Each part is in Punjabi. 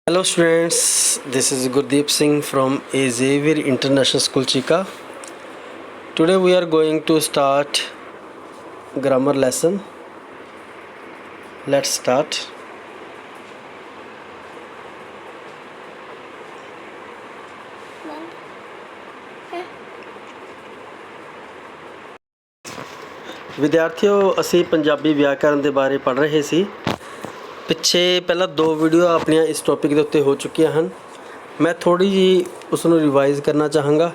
Hello students, this is Gurdeep Singh from Xavier International School Chika. Today we are going to start grammar lesson. Let's start. ਵਿਦਿਆਰਥੀਓ ਅਸੀਂ ਪੰਜਾਬੀ ਵਿਆਕਰਨ ਦੇ ਬਾਰੇ ਪੜ੍ਹ ਰਹੇ ਸੀ। ਪਿੱਛੇ ਪਹਿਲਾਂ 2 ਵੀਡੀਓ ਆਪਣੀਆਂ ਇਸ ਟੌਪਿਕ ਦੇ ਉੱਤੇ ਹੋ ਚੁੱਕੀਆਂ ਹਨ। ਮੈਂ ਥੋੜ੍ਹੀ ਜਿਹੀ ਉਸ ਨੂੰ ਰਿਵਾਈਜ਼ ਕਰਨਾ ਚਾਹਾਂਗਾ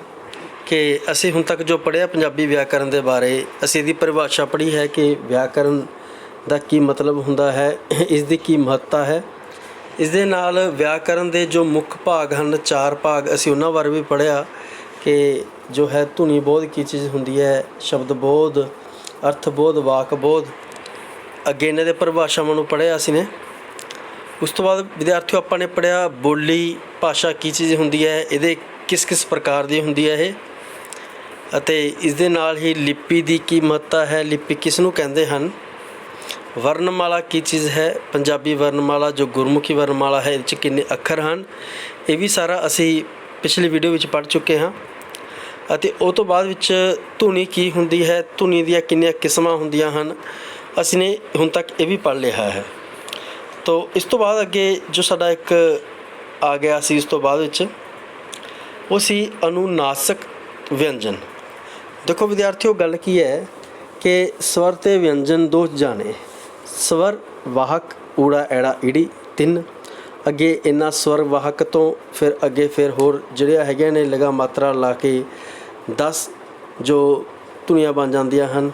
ਕਿ ਅਸੀਂ ਹੁਣ ਤੱਕ ਜੋ ਪੜ੍ਹਿਆ ਪੰਜਾਬੀ ਵਿਆਕਰਨ ਦੇ ਬਾਰੇ, ਅਸੀਂ ਇਹਦੀ ਪਰਿਭਾਸ਼ਾ ਪੜ੍ਹੀ ਹੈ ਕਿ ਵਿਆਕਰਨ ਦਾ ਕੀ ਮਤਲਬ ਹੁੰਦਾ ਹੈ, ਇਸ ਦੀ ਕੀ ਮਹੱਤਤਾ ਹੈ। ਇਸ ਦੇ ਨਾਲ ਵਿਆਕਰਨ ਦੇ ਜੋ ਮੁੱਖ ਭਾਗ ਹਨ, 4 ਭਾਗ, ਅਸੀਂ ਉਹਨਾਂ ਬਾਰੇ ਵੀ ਪੜ੍ਹਿਆ ਕਿ ਜੋ ਹੈ ਧੁਨੀ ਬੋਧ ਕੀ ਚੀਜ਼ ਹੁੰਦੀ ਹੈ, ਸ਼ਬਦ ਬੋਧ, ਅਰਥ ਬੋਧ, ਵਾਕ ਬੋਧ। ਅੱਗੇ ਇਹਨਾਂ ਦੇ ਪਰਿਭਾਸ਼ਾਵਾਂ ਨੂੰ ਪੜ੍ਹਿਆ ਅਸੀਂ ਨੇ। ਉਸ ਤੋਂ ਬਾਅਦ ਵਿਦਿਆਰਥੀਓ ਆਪਾਂ ਨੇ ਪੜ੍ਹਿਆ ਬੋਲੀ ਭਾਸ਼ਾ ਕੀ ਚੀਜ਼ ਹੁੰਦੀ ਹੈ, ਇਹਦੇ ਕਿਸ ਪ੍ਰਕਾਰ ਦੀ ਹੁੰਦੀ ਹੈ ਇਹ, ਅਤੇ ਇਸ ਦੇ ਨਾਲ ਹੀ ਲਿਪੀ ਦੀ ਕੀ ਮਹੱਤਤਾ ਹੈ, ਲਿਪੀ ਕਿਸ ਨੂੰ ਕਹਿੰਦੇ ਹਨ। ਵਰਨਮਾਲਾ ਕੀ ਚੀਜ਼ ਹੈ, ਪੰਜਾਬੀ ਵਰਨਮਾਲਾ ਜੋ ਗੁਰਮੁਖੀ ਵਰਨਮਾਲਾ ਹੈ, ਇਹਦੇ 'ਚ ਕਿੰਨੇ ਅੱਖਰ ਹਨ, ਇਹ ਵੀ ਸਾਰਾ ਅਸੀਂ ਪਿਛਲੀ ਵੀਡੀਓ ਵਿੱਚ ਪੜ੍ਹ ਚੁੱਕੇ ਹਾਂ। ਅਤੇ ਉਹ ਤੋਂ ਬਾਅਦ ਵਿੱਚ ਧੁਨੀ ਕੀ ਹੁੰਦੀ ਹੈ, ਧੁਨੀ ਦੀਆਂ ਕਿੰਨੀਆਂ ਕਿਸਮਾਂ ਹੁੰਦੀਆਂ ਹਨ, ਅਸੀਂ ਨੇ ਹੁਣ ਤੱਕ ਇਹ ਵੀ ਪੜ੍ਹ ਲਿਆ ਹੈ। ਤੋ ਇਸ ਤੋਂ ਬਾਅਦ ਅੱਗੇ ਜੋ ਸਾਡਾ ਇੱਕ ਆ ਗਿਆ ਸੀ, ਇਸ ਤੋਂ ਬਾਅਦ ਵਿੱਚ ਉਹ ਸੀ ਅਨੁਨਾਸਕ ਵਿਅੰਜਨ। ਦੇਖੋ ਵਿਦਿਆਰਥੀਓ, ਗੱਲ ਕੀ ਹੈ ਕਿ ਸਵਰ ਅਤੇ ਵਿਅੰਜਨ 2 ਚੀਜ਼ਾਂ ਨੇ। ਸਵਰ ਵਾਹਕ ਊੜਾ ਐੜਾ ਈੜੀ 3, ਅੱਗੇ ਇਹਨਾਂ ਸਵਰ ਵਾਹਕ ਤੋਂ ਫਿਰ ਹੋਰ ਜਿਹੜੀਆਂ ਹੈਗੀਆਂ ਨੇ ਲਗਾ ਮਾਤਰਾ ਲਾ ਕੇ 10 ਜੋ ਧੁਨੀਆਂ ਬਣ ਜਾਂਦੀਆਂ ਹਨ।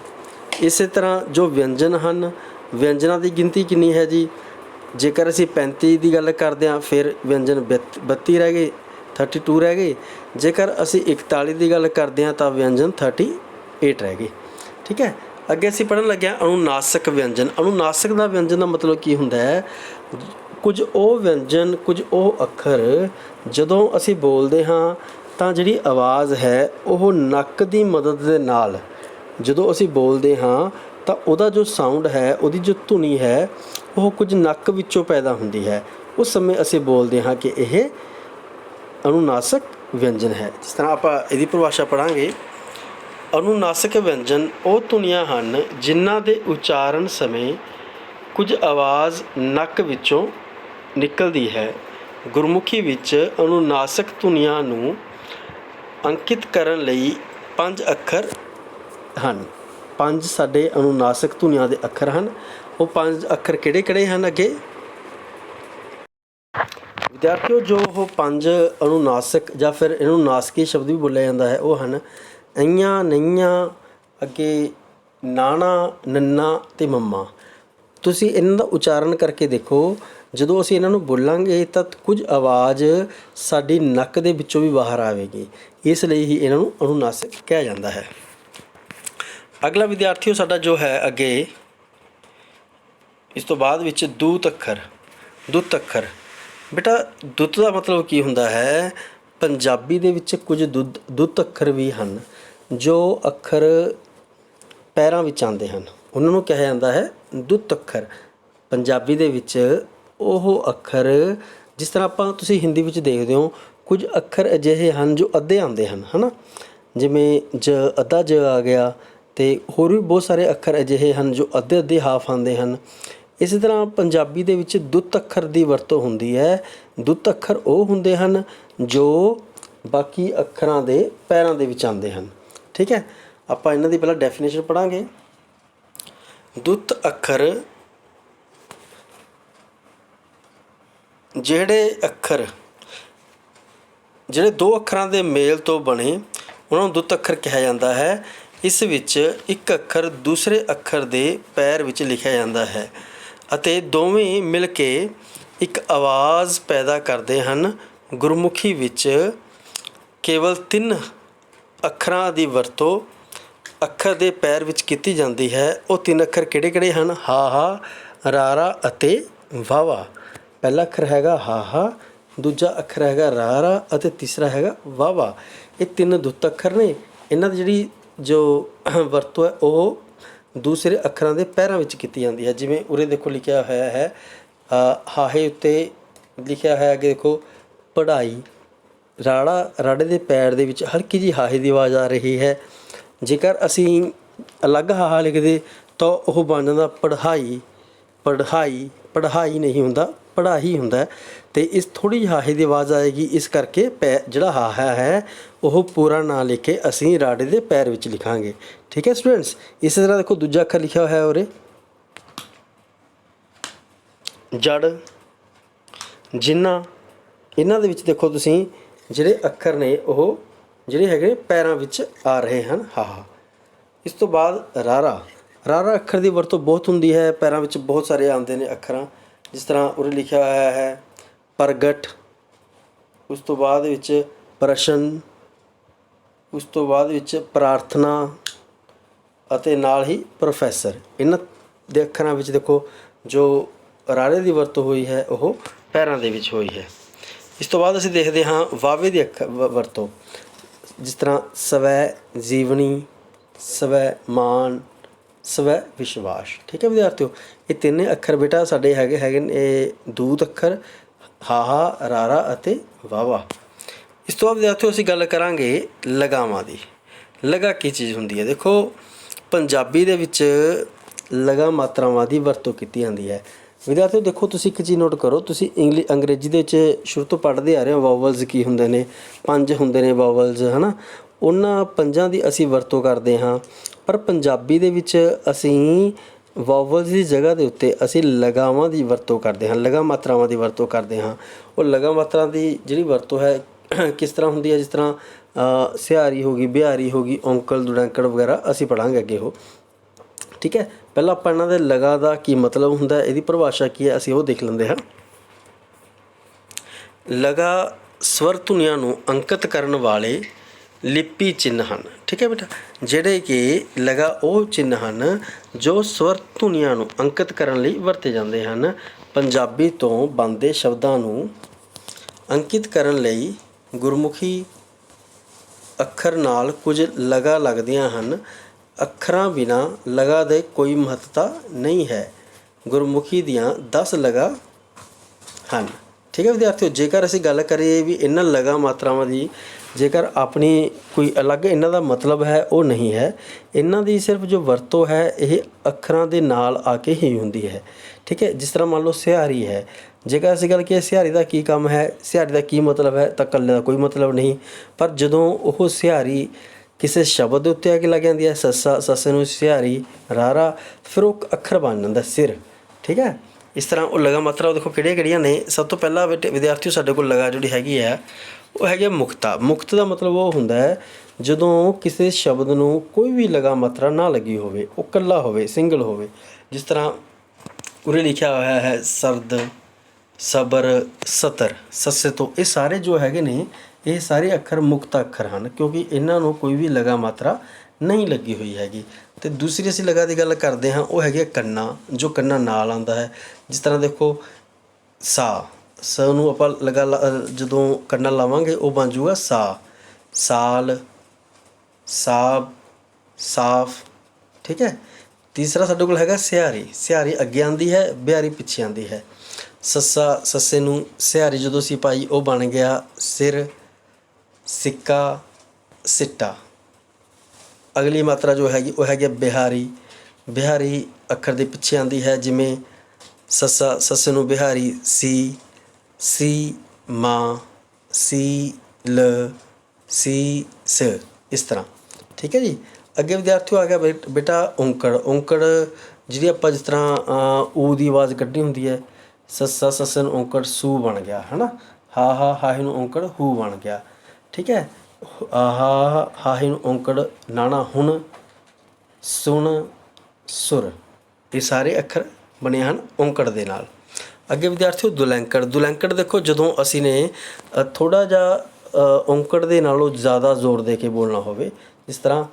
ਇਸੇ ਤਰ੍ਹਾਂ ਜੋ ਵਿਅੰਜਨ ਹਨ, ਵਿਅੰਜਨਾਂ ਦੀ ਗਿਣਤੀ ਕਿੰਨੀ ਹੈ ਜੀ। ਜੇਕਰ ਅਸੀਂ 35 ਦੀ ਗੱਲ ਕਰਦੇ ਹਾਂ ਫਿਰ ਵਿਅੰਜਨ 32 ਰਹਿ ਗਏ, 32 ਰਹਿ ਗਏ। ਜੇਕਰ ਅਸੀਂ 41 ਦੀ ਗੱਲ ਕਰਦੇ ਹਾਂ ਤਾਂ ਵਿਅੰਜਨ 38 ਰਹਿ ਗਏ। ਠੀਕ ਹੈ। ਅੱਗੇ ਅਸੀਂ ਪੜ੍ਹਨ ਲੱਗੇ ਹਾਂ ਅਨੁਨਾਸਕ ਵਿਅੰਜਨ। ਅਨੁਨਾਸਕ ਦਾ ਵਿਅੰਜਨ ਦਾ ਮਤਲਬ ਕੀ ਹੁੰਦਾ ਹੈ, ਕੁਝ ਉਹ ਵਿਅੰਜਨ, ਕੁਝ ਉਹ ਅੱਖਰ ਜਦੋਂ ਅਸੀਂ ਬੋਲਦੇ ਹਾਂ ਤਾਂ ਜਿਹੜੀ ਆਵਾਜ਼ ਹੈ ਉਹ ਨੱਕ ਦੀ ਮਦਦ ਦੇ ਨਾਲ ਜਦੋਂ ਅਸੀਂ ਬੋਲਦੇ ਹਾਂ ਤਾਂ ਉਹਦਾ ਜੋ ਸਾਊਂਡ ਹੈ, ਉਹਦੀ ਜੋ ਧੁਨੀ ਹੈ ਉਹ ਕੁਝ ਨੱਕ ਵਿੱਚੋਂ ਪੈਦਾ ਹੁੰਦੀ ਹੈ। ਉਸ ਸਮੇਂ ਅਸੀਂ ਬੋਲਦੇ ਹਾਂ ਕਿ ਇਹ ਅਨੁਨਾਸਕ ਵਿਅੰਜਨ ਹੈ। ਜਿਸ ਤਰ੍ਹਾਂ ਆਪਾਂ ਇਹਦੀ ਪਰਿਭਾਸ਼ਾ ਪੜ੍ਹਾਂਗੇ, ਅਨੁਨਾਸਕ ਵਿਅੰਜਨ ਉਹ ਧੁਨੀਆਂ ਹਨ ਜਿਨ੍ਹਾਂ ਦੇ ਉਚਾਰਨ ਸਮੇਂ ਕੁਝ ਆਵਾਜ਼ ਨੱਕ ਵਿੱਚੋਂ ਨਿਕਲਦੀ ਹੈ। ਗੁਰਮੁਖੀ ਵਿੱਚ ਅਨੁਨਾਸਕ ਧੁਨੀਆਂ ਨੂੰ ਅੰਕਿਤ ਕਰਨ ਲਈ 5 ਅੱਖਰ ਹਨ। 5 ਸਾਡੇ ਅਨੁਨਾਸਕ ਧੁਨੀਆਂ ਦੇ ਅੱਖਰ ਹਨ। ਉਹ 5 ਅੱਖਰ ਕਿਹੜੇ ਹਨ ਅੱਗੇ ਵਿਦਿਆਰਥੀਓ? ਜੋ ਉਹ 5 ਅਨੁਨਾਸਕ ਜਾਂ ਫਿਰ ਇਹਨੂੰ ਨਾਸਕੀ ਸ਼ਬਦ ਵੀ ਬੋਲਿਆ ਜਾਂਦਾ ਹੈ, ਉਹ ਹਨ ਅਈਆਂ, ਨਈਆਂ, ਅੱਗੇ ਨਾਣਾ, ਨੰਨਾ ਅਤੇ ਮੰਮਾ। ਤੁਸੀਂ ਇਹਨਾਂ ਦਾ ਉਚਾਰਨ ਕਰਕੇ ਦੇਖੋ, ਜਦੋਂ ਅਸੀਂ ਇਹਨਾਂ ਨੂੰ ਬੋਲਾਂਗੇ ਤਾਂ ਕੁਝ ਆਵਾਜ਼ ਸਾਡੀ ਨੱਕ ਦੇ ਵਿੱਚੋਂ ਵੀ ਬਾਹਰ ਆਵੇਗੀ, ਇਸ ਲਈ ਹੀ ਇਹਨਾਂ ਨੂੰ ਅਨੁਨਾਸਕ ਕਿਹਾ ਜਾਂਦਾ ਹੈ। ਅਗਲਾ ਵਿਦਿਆਰਥੀਓ ਸਾਡਾ ਜੋ ਹੈ ਅੱਗੇ ਇਸ ਤੋਂ ਬਾਅਦ ਵਿੱਚ ਦੂਤ ਅੱਖਰ। ਬੇਟਾ ਦੁੱਤ ਦਾ ਮਤਲਬ ਕੀ ਹੁੰਦਾ ਹੈ? ਪੰਜਾਬੀ ਦੇ ਵਿੱਚ ਕੁਝ ਦੁੱਤ ਅੱਖਰ ਵੀ ਹਨ ਜੋ ਅੱਖਰ ਪੈਰਾਂ ਵਿੱਚ ਆਉਂਦੇ ਹਨ, ਉਹਨਾਂ ਨੂੰ ਕਿਹਾ ਜਾਂਦਾ ਹੈ ਦੁੱਤ ਅੱਖਰ। ਪੰਜਾਬੀ ਦੇ ਵਿੱਚ ਉਹ ਅੱਖਰ, ਜਿਸ ਤਰ੍ਹਾਂ ਤੁਸੀਂ ਹਿੰਦੀ ਵਿੱਚ ਦੇਖਦੇ ਹੋ, ਕੁਝ ਅੱਖਰ ਅਜਿਹੇ ਹਨ ਜੋ ਅੱਧੇ ਆਉਂਦੇ ਹਨ, ਹੈ ਨਾ, ਜਿਵੇਂ ਅੱਧਾ ਜ ਆ ਗਿਆ, ਅਤੇ ਹੋਰ ਵੀ ਬਹੁਤ ਸਾਰੇ ਅੱਖਰ ਅਜਿਹੇ ਹਨ ਜੋ ਅੱਧੇ ਹਾਫ ਆਉਂਦੇ ਹਨ। ਇਸੇ ਤਰ੍ਹਾਂ ਪੰਜਾਬੀ ਦੇ ਵਿੱਚ ਦੁੱਤ ਅੱਖਰ ਦੀ ਵਰਤੋਂ ਹੁੰਦੀ ਹੈ। ਦੁੱਤ ਅੱਖਰ ਉਹ ਹੁੰਦੇ ਹਨ ਜੋ ਬਾਕੀ ਅੱਖਰਾਂ ਦੇ ਪੈਰਾਂ ਦੇ ਵਿੱਚ ਆਉਂਦੇ ਹਨ। ਠੀਕ ਹੈ। ਆਪਾਂ ਇਹਨਾਂ ਦੀ ਪਹਿਲਾਂ ਡੈਫੀਨੇਸ਼ਨ ਪੜ੍ਹਾਂਗੇ। ਦੁੱਤ ਅੱਖਰ ਜਿਹੜੇ 2 ਅੱਖਰਾਂ ਦੇ ਮੇਲ ਤੋਂ ਬਣੇ ਉਹਨਾਂ ਨੂੰ ਦੁੱਤ ਅੱਖਰ ਕਿਹਾ ਜਾਂਦਾ ਹੈ। ਇਸ ਵਿੱਚ ਇੱਕ ਅੱਖਰ ਦੂਸਰੇ ਅੱਖਰ ਦੇ ਪੈਰ ਵਿੱਚ ਲਿਖਿਆ ਜਾਂਦਾ ਹੈ ਅਤੇ ਦੋਵੇਂ ਮਿਲ ਕੇ ਇੱਕ ਆਵਾਜ਼ ਪੈਦਾ ਕਰਦੇ ਹਨ। ਗੁਰਮੁਖੀ ਵਿੱਚ ਕੇਵਲ 3 ਅੱਖਰਾਂ ਦੀ ਵਰਤੋਂ ਅੱਖਰ ਦੇ ਪੈਰ ਵਿੱਚ ਕੀਤੀ ਜਾਂਦੀ ਹੈ। ਉਹ 3 ਅੱਖਰ ਕਿਹੜੇ ਹਨ? ਹਾ, ਰਾਰਾ ਅਤੇ ਵਾਵਾ। ਪਹਿਲਾ ਅੱਖਰ ਹੈਗਾ ਹਾ, ਦੂਜਾ ਅੱਖਰ ਹੈਗਾ ਰਾਰਾ ਅਤੇ ਤੀਸਰਾ ਹੈਗਾ ਵਾਵਾ। ਇਹ 3 ਦੁੱਤ ਅੱਖਰ ਨੇ। ਇਹਨਾਂ ਦੀ ਜਿਹੜੀ ਜੋ ਵਰਤੋਂ ਹੈ ਉਹ ਦੂਸਰੇ ਅੱਖਰਾਂ ਦੇ ਪੈਰਾਂ ਵਿੱਚ ਕੀਤੀ ਜਾਂਦੀ ਹੈ। ਜਿਵੇਂ ਉਰੇ ਦੇਖੋ ਲਿਖਿਆ ਹੋਇਆ ਹੈ, ਹਾਹੇ ਉੱਤੇ ਲਿਖਿਆ ਹੈ ਅੱਗੇ ਦੇਖੋ ਪੜ੍ਹਾਈ। ਰਾੜੇ ਦੇ ਪੈਰ ਦੇ ਵਿੱਚ ਹਲਕੀ ਜਿਹੀ ਹਾਹੇ ਦੀ ਆਵਾਜ਼ ਆ ਰਹੀ ਹੈ। ਜੇਕਰ ਅਸੀਂ ਅਲੱਗ ਹਾਹਾ ਲਿਖਦੇ ਤਾਂ ਉਹ ਬਣ ਜਾਂਦਾ ਪੜ੍ਹਾਈ। ਪੜ੍ਹਾਈ ਨਹੀਂ ਹੁੰਦਾ, ਪੜ੍ਹਾਈ ਹੁੰਦਾ। ਅਤੇ ਇਸ ਥੋੜ੍ਹੀ ਜਿਹੀ ਹਾਹੇ ਦੀ ਆਵਾਜ਼ ਆਏਗੀ, ਇਸ ਕਰਕੇ ਜਿਹੜਾ ਹਾਹਾ ਹੈ ਉਹ ਪੂਰਾ ਨਾ ਲਿਖ ਕੇ ਅਸੀਂ ਰਾੜੇ ਦੇ ਪੈਰ ਵਿੱਚ ਲਿਖਾਂਗੇ। ਠੀਕ ਹੈ ਸਟੂਡੈਂਟਸ। ਇਸੇ ਤਰ੍ਹਾਂ ਦੇਖੋ ਦੂਜਾ ਅੱਖਰ ਲਿਖਿਆ ਹੋਇਆ ਉਰੇ ਜੜ, ਜਿਨ੍ਹਾਂ। ਇਹਨਾਂ ਦੇ ਵਿੱਚ ਦੇਖੋ ਤੁਸੀਂ ਜਿਹੜੇ ਅੱਖਰ ਨੇ ਉਹ ਜਿਹੜੇ ਹੈਗੇ ਪੈਰਾਂ ਵਿੱਚ ਆ ਰਹੇ ਹਨ ਹਾਹਾ। ਇਸ ਤੋਂ ਬਾਅਦ ਰਾਰਾ ਅੱਖਰ ਦੀ ਵਰਤੋਂ ਬਹੁਤ ਹੁੰਦੀ ਹੈ, ਪੈਰਾਂ ਵਿੱਚ ਬਹੁਤ ਸਾਰੇ ਆਉਂਦੇ ਨੇ ਅੱਖਰਾਂ। ਜਿਸ ਤਰ੍ਹਾਂ ਉਰੇ ਲਿਖਿਆ ਹੋਇਆ ਹੈ ਪ੍ਰਗਟ, ਉਸ ਤੋਂ ਬਾਅਦ ਵਿੱਚ ਪ੍ਰਸ਼ਨ, ਉਸ ਤੋਂ ਬਾਅਦ ਵਿੱਚ ਪ੍ਰਾਰਥਨਾ ਅਤੇ ਨਾਲ ਹੀ ਪ੍ਰੋਫੈਸਰ। ਇਹਨਾਂ ਦੇ ਅੱਖਰਾਂ ਵਿੱਚ ਦੇਖੋ ਜੋ ਰਾਰੇ ਦੀ ਵਰਤੋਂ ਹੋਈ ਹੈ ਉਹ ਪੈਰਾਂ ਦੇ ਵਿੱਚ ਹੋਈ ਹੈ। ਇਸ ਤੋਂ ਬਾਅਦ ਅਸੀਂ ਦੇਖਦੇ ਹਾਂ ਵਾਵੇ ਦੀ ਵਰਤੋਂ। ਜਿਸ ਤਰ੍ਹਾਂ ਸਵੈ ਜੀਵਨੀ, ਸਵੈ ਮਾਨ, ਸਵੈ ਵਿਸ਼ਵਾਸ। ਠੀਕ ਹੈ ਵਿਦਿਆਰਥੀਓ, ਇਹ ਤਿੰਨੇ ਅੱਖਰ ਬੇਟਾ ਸਾਡੇ ਹੈਗੇ ਨੇ ਇਹ ਦੂਤ ਅੱਖਰ ਹਾਹਾ, ਰਾਰਾ ਅਤੇ ਵਾਵਾ। ਇਸ ਤੋਂ ਬਾਅਦ ਵਿਦਿਆਰਥੀਓ ਅਸੀਂ ਗੱਲ ਕਰਾਂਗੇ ਲਗਾਵਾਂ ਦੀ। ਲਗਾ ਕੀ ਚੀਜ਼ ਹੁੰਦੀ ਹੈ? ਦੇਖੋ ਪੰਜਾਬੀ ਦੇ ਵਿੱਚ ਲਗਾ ਮਾਤਰਾਵਾਂ ਦੀ ਵਰਤੋਂ ਕੀਤੀ ਜਾਂਦੀ ਹੈ। ਵਿਦਿਆਰਥੀਓ ਦੇਖੋ ਤੁਸੀਂ ਇੱਕ ਚੀਜ਼ ਨੋਟ ਕਰੋ, ਤੁਸੀਂ ਅੰਗਰੇਜ਼ੀ ਦੇ ਵਿੱਚ ਸ਼ੁਰੂ ਤੋਂ ਪੜ੍ਹਦੇ ਆ ਰਹੇ ਹੋ ਵਾਵਲਸ ਕੀ ਹੁੰਦੇ ਨੇ, 5 ਹੁੰਦੇ ਨੇ ਵਾਵਲਸ, ਹੈ ਨਾ। ਉਹਨਾਂ 5 ਦੀ ਅਸੀਂ ਵਰਤੋਂ ਕਰਦੇ ਹਾਂ, ਪਰ ਪੰਜਾਬੀ ਦੇ ਵਿੱਚ ਅਸੀਂ ਵਾਵਲਸ ਦੀ ਜਗ੍ਹਾ ਦੇ ਉੱਤੇ ਅਸੀਂ ਲਗਾਵਾਂ ਦੀ ਵਰਤੋਂ ਕਰਦੇ ਹਾਂ, ਲਗਾ ਮਾਤਰਾਵਾਂ ਦੀ ਵਰਤੋਂ ਕਰਦੇ ਹਾਂ। ਉਹ ਲਗਾ ਮਾਤਰਾ ਦੀ ਜਿਹੜੀ ਵਰਤੋਂ ਹੈ ਕਿਸ ਤਰ੍ਹਾਂ ਹੁੰਦੀ ਹੈ? ਜਿਸ ਤਰ੍ਹਾਂ ਸਿਹਾਰੀ ਹੋ ਗਈ, ਬਿਹਾਰੀ ਹੋ ਗਈ, ਔਂਕੜ, ਦੁੜੈਂਕੜ ਵਗੈਰਾ ਅਸੀਂ ਪੜ੍ਹਾਂਗੇ ਅੱਗੇ ਉਹ। ਠੀਕ ਹੈ, ਪਹਿਲਾਂ ਆਪਾਂ ਇਹਨਾਂ ਦੇ ਲਗਾ ਦਾ ਕੀ ਮਤਲਬ ਹੁੰਦਾ, ਇਹਦੀ ਪਰਿਭਾਸ਼ਾ ਕੀ ਹੈ, ਅਸੀਂ ਉਹ ਦੇਖ ਲੈਂਦੇ ਹਾਂ। ਲਗਾ ਸਵਰ ਧੁਨੀਆਂ ਨੂੰ ਅੰਕਿਤ ਕਰਨ ਵਾਲੇ ਲਿਪੀ ਚਿੰਨ੍ਹ ਹਨ। ਠੀਕ ਹੈ ਬੇਟਾ, ਜਿਹੜੇ ਕਿ ਲਗਾ ਉਹ ਚਿੰਨ੍ਹ ਹਨ ਜੋ ਸਵਰ ਧੁਨੀਆਂ ਨੂੰ ਅੰਕਿਤ ਕਰਨ ਲਈ ਵਰਤੇ ਜਾਂਦੇ ਹਨ। ਪੰਜਾਬੀ ਤੋਂ ਬਣਦੇ ਸ਼ਬਦਾਂ ਨੂੰ ਅੰਕਿਤ ਕਰਨ ਲਈ ਗੁਰਮੁਖੀ ਅੱਖਰ ਨਾਲ ਕੁਝ ਲਗਾ ਲੱਗਦੀਆਂ ਹਨ। ਅੱਖਰਾਂ ਬਿਨਾਂ ਲਗਾ ਦੇ ਕੋਈ ਮਹੱਤਤਾ ਨਹੀਂ ਹੈ। ਗੁਰਮੁਖੀ ਦੀਆਂ 10 ਲਗਾ ਹਨ। ਠੀਕ ਹੈ ਵਿਦਿਆਰਥੀਓ, ਜੇਕਰ ਅਸੀਂ ਗੱਲ ਕਰੀਏ ਵੀ ਇਹਨਾਂ ਲਗਾ ਮਾਤਰਾਵਾਂ ਦੀ, ਜੇਕਰ ਆਪਣੀ ਕੋਈ ਅਲੱਗ ਇਹਨਾਂ ਦਾ ਮਤਲਬ ਹੈ ਉਹ ਨਹੀਂ ਹੈ। ਇਹਨਾਂ ਦੀ ਸਿਰਫ ਜੋ ਵਰਤੋਂ ਹੈ ਇਹ ਅੱਖਰਾਂ ਦੇ ਨਾਲ ਆ ਕੇ ਹੀ ਹੁੰਦੀ ਹੈ। ਠੀਕ ਹੈ, ਜਿਸ ਤਰ੍ਹਾਂ ਮੰਨ ਲਓ ਸਿਹਾਰੀ ਹੈ, ਜੇਕਰ ਅਸੀਂ ਗੱਲ ਕਰੀਏ ਸਿਹਾਰੀ ਦਾ ਕੀ ਕੰਮ ਹੈ, ਸਿਹਾਰੀ ਦਾ ਕੀ ਮਤਲਬ ਹੈ, ਤਾਂ ਇਕੱਲੇ ਦਾ ਕੋਈ ਮਤਲਬ ਨਹੀਂ। ਪਰ ਜਦੋਂ ਉਹ ਸਿਹਾਰੀ ਕਿਸੇ ਸ਼ਬਦ ਦੇ ਉੱਤੇ ਆ ਕੇ ਲੱਗ ਜਾਂਦੀ ਹੈ, ਸੱਸੇ ਨੂੰ ਸਿਹਾਰੀ, ਰਾਰਾ, ਫਿਰ ਉਹ ਅੱਖਰ ਬਣ ਜਾਂਦਾ ਸਿਰ। ਠੀਕ ਹੈ, ਇਸ ਤਰ੍ਹਾਂ ਉਹ ਲਗਾ ਮਾਤਰਾ ਦੇਖੋ ਕਿਹੜੀਆਂ ਨੇ। ਸਭ ਤੋਂ ਪਹਿਲਾਂ ਵਿਦਿਆਰਥੀਓ ਸਾਡੇ ਕੋਲ ਲਗਾ ਜਿਹੜੀ ਹੈਗੀ ਹੈ ਉਹ ਹੈਗੀ ਹੈ ਮੁਕਤਾ। ਮੁਕਤ ਦਾ ਮਤਲਬ ਉਹ ਹੁੰਦਾ ਹੈ ਜਦੋਂ ਕਿਸੇ ਸ਼ਬਦ ਨੂੰ ਕੋਈ ਵੀ ਲਗਾ ਮਾਤਰਾ ਨਾ ਲੱਗੀ ਹੋਵੇ, ਉਹ ਇਕੱਲਾ ਹੋਵੇ, ਸਿੰਗਲ ਹੋਵੇ। ਜਿਸ ਤਰ੍ਹਾਂ ਉਰੇ ਲਿਖਿਆ ਹੋਇਆ ਹੈ ਸਰਦ, ਸਬਰ, ਸਤਰ, ਸੱਸੇ ਤੋਂ। ਇਹ ਸਾਰੇ ਜੋ ਹੈਗੇ ਨੇ ਇਹ ਸਾਰੇ ਅੱਖਰ ਮੁਕਤ ਅੱਖਰ ਹਨ, ਕਿਉਂਕਿ ਇਹਨਾਂ ਨੂੰ ਕੋਈ ਵੀ ਲਗਾ ਮਾਤਰਾ ਨਹੀਂ ਲੱਗੀ ਹੋਈ ਹੈਗੀ। ਅਤੇ ਦੂਸਰੀ ਅਸੀਂ ਲਗਾ ਦੀ ਗੱਲ ਕਰਦੇ ਹਾਂ, ਉਹ ਹੈਗੀ ਕੰਨਾ, ਜੋ ਕੰਨਾਂ ਨਾਲ ਆਉਂਦਾ ਹੈ। ਜਿਸ ਤਰ੍ਹਾਂ ਦੇਖੋ ਸ ਨੂੰ ਆਪਾਂ ਜਦੋਂ ਕੰਨਾਂ ਲਾਵਾਂਗੇ ਉਹ ਬਣ ਜੂਗਾ ਸਾ, ਸਾਲ, ਸਾਬ, ਸਾਫ। ਠੀਕ ਹੈ, ਤੀਸਰਾ ਸਾਡੇ ਕੋਲ ਹੈਗਾ ਸਿਹਾਰੀ। ਸਿਹਾਰੀ ਅੱਗੇ ਆਉਂਦੀ ਹੈ, ਬਿਹਾਰੀ ਪਿੱਛੇ ਆਉਂਦੀ ਹੈ। ਸੱਸੇ ਨੂੰ ਸਿਹਾਰੀ ਜਦੋਂ ਅਸੀਂ ਪਾਈ ਉਹ ਬਣ ਗਿਆ ਸਿਰ, ਸਿੱਕਾ, ਸਿੱਟਾ। ਅਗਲੀ ਮਾਤਰਾ ਜੋ ਹੈਗੀ ਉਹ ਹੈਗੀ ਬਿਹਾਰੀ। ਬਿਹਾਰੀ ਅੱਖਰ ਦੇ ਪਿੱਛੇ ਆਉਂਦੀ ਹੈ, ਜਿਵੇਂ ਸੱਸੇ ਨੂੰ ਬਿਹਾਰੀ ਸੀ, ਮਾਂ, ਸੀ, ਲ, ਸੀ, ਸ, ਇਸ ਤਰ੍ਹਾਂ। ਠੀਕ ਹੈ ਜੀ। ਅੱਗੇ ਵਿਦਿਆਰਥੀਓ ਆ ਗਿਆ ਬੇਟਾ ਔਂਕੜ। ਔਂਕੜ ਜਿਹੜੀ ਆਪਾਂ ਜਿਸ ਤਰ੍ਹਾਂ ਊ ਦੀ ਆਵਾਜ਼ ਕੱਢਣੀ ਹੁੰਦੀ ਹੈ, ਸੱਸੇ ਨੂੰ ਔਂਕੜ ਸੂ ਬਣ ਗਿਆ, ਹੈ ਨਾ। ਹਾਹੇ ਨੂੰ ਔਂਕੜ ਹੂ ਬਣ ਗਿਆ। ਠੀਕ ਹੈ, ਹਾਹੇ ਨੂੰ ਔਂਕੜ ਨਾਣਾ ਹੁਣ, ਸੁਣ, ਸੁਰ। ਇਹ ਸਾਰੇ ਅੱਖਰ ਬਣੇ ਹਨ ਔਂਕੜ ਦੇ ਨਾਲ। ਅੱਗੇ ਵਿਦਿਆਰਥੀਓ ਦੁਲੈਂਕੜ। ਦੁਲੈਂਕੜ ਦੇਖੋ ਜਦੋਂ ਅਸੀਂ ਨੇ ਥੋੜ੍ਹਾ ਜਿਹਾ ਔਂਕੜ ਦੇ ਨਾਲੋਂ ਜ਼ਿਆਦਾ ਜ਼ੋਰ ਦੇ ਕੇ ਬੋਲਣਾ ਹੋਵੇ, ਇਸ ਤਰ੍ਹਾਂ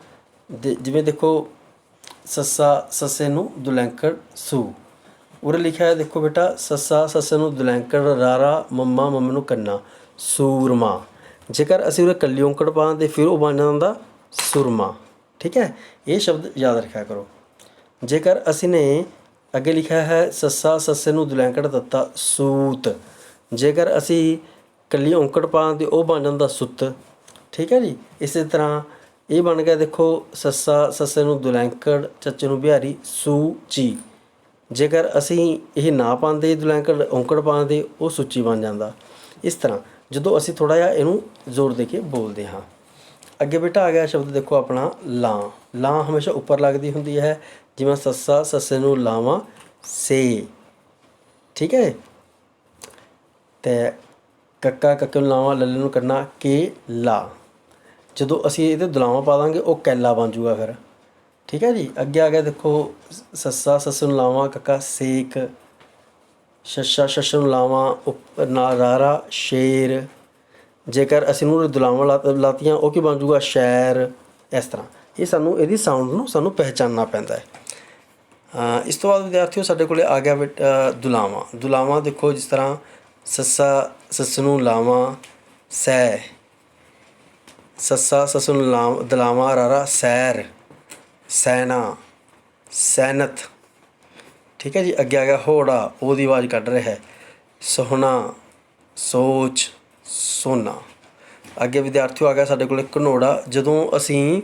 ਜਿਵੇਂ ਦੇਖੋ ਸੱਸੇ ਨੂੰ ਦੁਲੈਂਕੜ ਸੂ। ਉਰੇ ਲਿਖਿਆ ਹੈ ਦੇਖੋ ਬੇਟਾ ਸੱਸੇ ਨੂੰ ਦੁਲੈਂਕੜ, ਰਾਰਾ, ਮੰਮਾ ਨੂੰ ਕੰਨਾ, ਸੂਰਮਾ। ਜੇਕਰ ਅਸੀਂ ਉਰੇ ਇਕੱਲੀ ਔਂਕੜ ਪਾਉਂਦੇ ਫਿਰ ਉਹ ਬਣ ਜਾਂਦਾ ਸੁਰਮਾ। ਠੀਕ ਹੈ, ਇਹ ਸ਼ਬਦ ਯਾਦ ਰੱਖਿਆ ਕਰੋ। ਜੇਕਰ ਅਸੀਂ ਨੇ ਅੱਗੇ ਲਿਖਿਆ ਹੈ ਸੱਸੇ ਨੂੰ ਦੁਲੈਂਕੜ ਦਿੱਤਾ ਸੂਤ, ਜੇਕਰ ਅਸੀਂ ਇਕੱਲੀ ਔਂਕੜ ਪਾਉਂਦੇ ਉਹ ਬਣ ਜਾਂਦਾ ਸੁੱਤ। ਠੀਕ ਹੈ ਜੀ। ਇਸੇ ਤਰ੍ਹਾਂ ਇਹ ਬਣ ਗਿਆ ਦੇਖੋ ਸੱਸਾ ਸੱਸੇ ਨੂੰ ਦੁਲੈਂਕੜ ਚੱਚੇ ਨੂੰ ਬਿਹਾਰੀ ਸੂਚੀ। ਜੇਕਰ ਅਸੀਂ ਇਹ ਨਾ ਪਾਉਂਦੇ ਦੁਲੈਂਕੜ ਔਂਕੜ ਪਾਉਂਦੇ ਉਹ ਸੁੱਚੀ ਬਣ ਜਾਂਦਾ। ਇਸ ਤਰ੍ਹਾਂ ਜਦੋਂ ਅਸੀਂ ਥੋੜ੍ਹਾ ਜਿਹਾ ਇਹਨੂੰ ਜ਼ੋਰ ਦੇ ਕੇ ਬੋਲਦੇ ਹਾਂ। ਅੱਗੇ ਬੇਟਾ ਆ ਗਿਆ ਸ਼ਬਦ ਦੇਖੋ ਆਪਣਾ ਲਾਂ। ਲਾਂ ਹਮੇਸ਼ਾ ਉੱਪਰ ਲੱਗਦੀ ਹੁੰਦੀ ਹੈ, ਜਿਵੇਂ ਸੱਸਾ ਸੱਸੇ ਨੂੰ ਲਾਵਾਂ ਸੇ। ਠੀਕ ਹੈ। ਅਤੇ ਕੱਕਾ ਕੱਕੇ ਨੂੰ ਲਾਵਾਂ ਲੱਲੇ ਨੂੰ ਕਰਨਾ ਕੇ ਲਾ। ਜਦੋਂ ਅਸੀਂ ਇਹਦੇ ਦੁਲਾਵਾਂ ਪਾ ਦਾਂਗੇ ਉਹ ਕੈਲਾ ਬਣ ਜੂਗਾ ਫਿਰ। ਠੀਕ ਹੈ ਜੀ। ਅੱਗੇ ਆ ਗਿਆ ਦੇਖੋ ਸੱਸਾ ਸੱਸੇ ਨੂੰ ਲਾਵਾਂ ਕੱਕਾ ਸੇਕ। ਛੱਛਾ ਛੱਛੇ ਨੂੰ ਲਾਵਾਂ ਉੱਪਰ ਨਾਲ ਰਾਰਾ ਸ਼ੇਰ। ਜੇਕਰ ਅਸੀਂ ਉਹਨੂੰ ਦੁਲਾਵਾਂ ਲਾਤੀਆਂ ਉਹ ਕੀ ਬਣ ਜੂਗਾ ਸ਼ੈਰ। ਇਸ ਤਰ੍ਹਾਂ ਇਹ ਸਾਨੂੰ ਇਹਦੀ ਸਾਊਂਡ ਨੂੰ ਸਾਨੂੰ ਪਹਿਚਾਨਣਾ ਪੈਂਦਾ ਹੈ। ਇਸ ਤੋਂ ਬਾਅਦ ਵਿਦਿਆਰਥੀਓ ਸਾਡੇ ਕੋਲ ਆ ਗਿਆ ਦੁਲਾਵਾਂ। ਦੁਲਾਵਾਂ ਦੇਖੋ ਜਿਸ ਤਰ੍ਹਾਂ ਸੱਸਾ ਸੱਸ ਨੂੰ ਲਾਵਾਂ ਸੈ। ਸੱਸਾ ਸੱਸ ਨੂੰ ਦੁਲਾਵਾਂ ਰਾਰਾ ਸੈਰ ਸੈਨਾ ਸੈਨਤ। ਠੀਕ ਹੈ ਜੀ। ਅੱਗੇ ਆ ਗਿਆ ਹੋੜਾ, ਉਹਦੀ ਆਵਾਜ਼ ਕੱਢ ਰਿਹਾ ਹੈ ਸੋਹਣਾ ਸੋਚ ਸੋਨਾ। ਅੱਗੇ ਵਿਦਿਆਰਥੀਓ ਆ ਗਿਆ ਸਾਡੇ ਕੋਲ ਘਨੋੜਾ। ਜਦੋਂ ਅਸੀਂ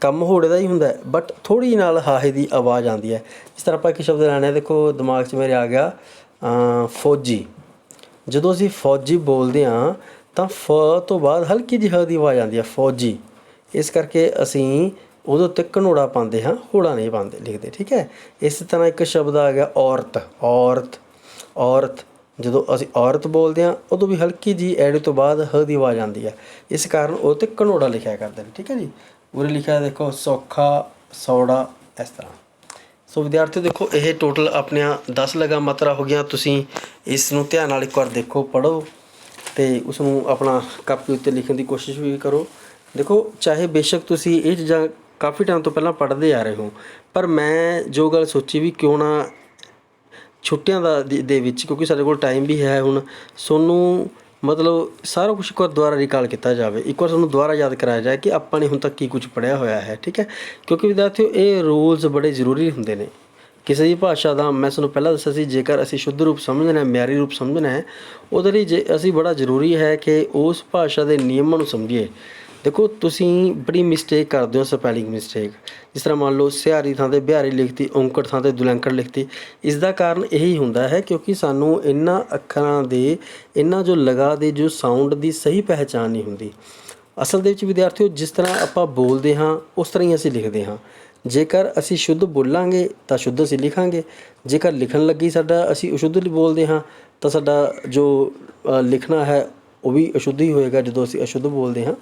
ਕੰਮ ਹੋੜੇ ਦਾ ਹੀ ਹੁੰਦਾ ਬਟ ਥੋੜ੍ਹੀ ਨਾਲ ਹਾਹੇ ਦੀ ਆਵਾਜ਼ ਆਉਂਦੀ ਹੈ। ਇਸ ਤਰ੍ਹਾਂ ਆਪਾਂ ਇੱਕ ਸ਼ਬਦ ਲੈਣਾ ਹੈ। ਦੇਖੋ ਦਿਮਾਗ 'ਚ ਮੇਰੇ ਆ ਗਿਆ ਫੌਜੀ। ਜਦੋਂ ਅਸੀਂ ਫੌਜੀ ਬੋਲਦੇ ਹਾਂ ਤਾਂ ਫ ਤੋਂ ਬਾਅਦ ਹਲਕੀ ਜਿਹੀ ਹ ਦੀ ਆਵਾਜ਼ ਆਉਂਦੀ ਹੈ ਫੌਜੀ। ਇਸ ਕਰਕੇ ਅਸੀਂ ਉਹਦੇ ਉੱਤੇ ਘਨੋੜਾ ਪਾਉਂਦੇ ਹਾਂ, ਹੋੜਾ ਨਹੀਂ ਪਾਉਂਦੇ ਲਿਖਦੇ। ਠੀਕ ਹੈ। ਇਸੇ ਤਰ੍ਹਾਂ ਇੱਕ ਸ਼ਬਦ ਆ ਗਿਆ ਔਰਤ। ਔਰਤ ਜਦੋਂ ਅਸੀਂ ਔਰਤ ਬੋਲਦੇ ਹਾਂ ਉਦੋਂ ਵੀ ਹਲਕੀ ਜਿਹੀ ਐੜੇ ਤੋਂ ਬਾਅਦ ਹ ਦੀ ਆਵਾਜ਼ ਆਉਂਦੀ ਹੈ। ਇਸ ਕਾਰਨ ਉਹ 'ਤੇ ਘਨੋੜਾ ਲਿਖਿਆ ਕਰਦੇ ਨੇ। ਠੀਕ ਹੈ ਜੀ। ਉਰੇ ਲਿਖਿਆ ਦੇਖੋ ਸੌਖਾ ਸੌੜਾ ਇਸ ਤਰ੍ਹਾਂ। ਸੋ ਵਿਦਿਆਰਥੀਓ ਦੇਖੋ ਇਹ ਟੋਟਲ ਆਪਣੀਆਂ 10 ਲਗਾਂ ਮਾਤਰਾ ਹੋ ਗਈਆਂ। ਤੁਸੀਂ ਇਸ ਨੂੰ ਧਿਆਨ ਨਾਲ ਇੱਕ ਵਾਰ ਦੇਖੋ, ਪੜ੍ਹੋ ਅਤੇ ਉਸਨੂੰ ਆਪਣਾ ਕਾਪੀ ਉੱਤੇ ਲਿਖਣ ਦੀ ਕੋਸ਼ਿਸ਼ ਵੀ ਕਰੋ। ਦੇਖੋ ਚਾਹੇ ਬੇਸ਼ੱਕ ਤੁਸੀਂ ਇਹ ਚੀਜ਼ਾਂ ਕਾਫੀ ਟਾਈਮ ਤੋਂ ਪਹਿਲਾਂ ਪੜ੍ਹਦੇ ਆ ਰਹੇ ਹੋ, ਪਰ ਮੈਂ ਜੋ ਗੱਲ ਸੋਚੀ ਵੀ ਕਿਉਂ ਨਾ ਛੁੱਟੀਆਂ ਦੇ ਵਿੱਚ, ਕਿਉਂਕਿ ਸਾਡੇ ਕੋਲ ਟਾਈਮ ਵੀ ਹੈ ਹੁਣ, ਤੁਹਾਨੂੰ ਮਤਲਬ ਸਾਰਾ ਕੁਛ ਇੱਕ ਵਾਰ ਦੁਬਾਰਾ ਰਿਕਾਲ ਕੀਤਾ ਜਾਵੇ। ਇੱਕ ਵਾਰ ਤੁਹਾਨੂੰ ਦੁਬਾਰਾ ਯਾਦ ਕਰਾਇਆ ਜਾਏ ਕਿ ਆਪਾਂ ਨੇ ਹੁਣ ਤੱਕ ਕੀ ਕੁਛ ਪੜ੍ਹਿਆ ਹੋਇਆ ਹੈ। ਠੀਕ ਹੈ। ਕਿਉਂਕਿ ਵਿਦਿਆਰਥੀਓ ਇਹ ਰੂਲਸ ਬੜੇ ਜ਼ਰੂਰੀ ਹੁੰਦੇ ਨੇ ਕਿਸੇ ਵੀ ਭਾਸ਼ਾ ਦਾ। ਮੈਂ ਤੁਹਾਨੂੰ ਪਹਿਲਾਂ ਦੱਸਿਆ ਸੀ ਜੇਕਰ ਅਸੀਂ ਸ਼ੁੱਧ ਰੂਪ ਸਮਝਣਾ, ਮਿਆਰੀ ਰੂਪ ਸਮਝਣਾ ਹੈ, ਉਹਦੇ ਲਈ ਅਸੀਂ ਬੜਾ ਜ਼ਰੂਰੀ ਹੈ ਕਿ ਉਸ ਭਾਸ਼ਾ ਦੇ ਨਿਯਮਾਂ ਨੂੰ ਸਮਝੀਏ। ਦੇਖੋ ਤੁਸੀਂ ਬੜੀ ਮਿਸਟੇਕ ਕਰਦੇ ਹੋ, ਸਪੈਲਿੰਗ ਮਿਸਟੇਕ। ਜਿਸ ਤਰ੍ਹਾਂ ਮੰਨ ਲਓ ਸਿਹਾਰੀ ਥਾਂ 'ਤੇ ਬਿਹਾਰੀ ਲਿਖਤੀ, ਔਂਕੜ ਥਾਂ 'ਤੇ ਦੁਲੈਂਕੜ ਲਿਖਤੀ। ਇਸ ਦਾ ਕਾਰਨ ਇਹੀ ਹੁੰਦਾ ਹੈ ਕਿਉਂਕਿ ਸਾਨੂੰ ਇਹਨਾਂ ਅੱਖਰਾਂ ਦੇ, ਇਹਨਾਂ ਜੋ ਲਗਾ ਦੇ ਜੋ ਸਾਊਂਡ ਦੀ ਸਹੀ ਪਹਿਚਾਣ ਨਹੀਂ ਹੁੰਦੀ। ਅਸਲ ਦੇ ਵਿੱਚ ਵਿਦਿਆਰਥੀਓ ਜਿਸ ਤਰ੍ਹਾਂ ਆਪਾਂ ਬੋਲਦੇ ਹਾਂ ਉਸ ਤਰ੍ਹਾਂ ਹੀ ਅਸੀਂ ਲਿਖਦੇ ਹਾਂ। ਜੇਕਰ ਅਸੀਂ ਸ਼ੁੱਧ ਬੋਲਾਂਗੇ ਤਾਂ ਸ਼ੁੱਧ ਅਸੀਂ ਲਿਖਾਂਗੇ। ਜੇਕਰ ਲਿਖਣ ਲੱਗੀ ਅਸੀਂ ਅਸ਼ੁੱਧ ਬੋਲਦੇ ਹਾਂ ਤਾਂ ਸਾਡਾ ਜੋ ਲਿਖਣਾ ਹੈ ਉਹ ਵੀ ਅਸ਼ੁੱਧ ਹੀ ਹੋਏਗਾ। ਜਦੋਂ ਅਸੀਂ ਅਸ਼ੁੱਧ ਬੋਲਦੇ ਹਾਂ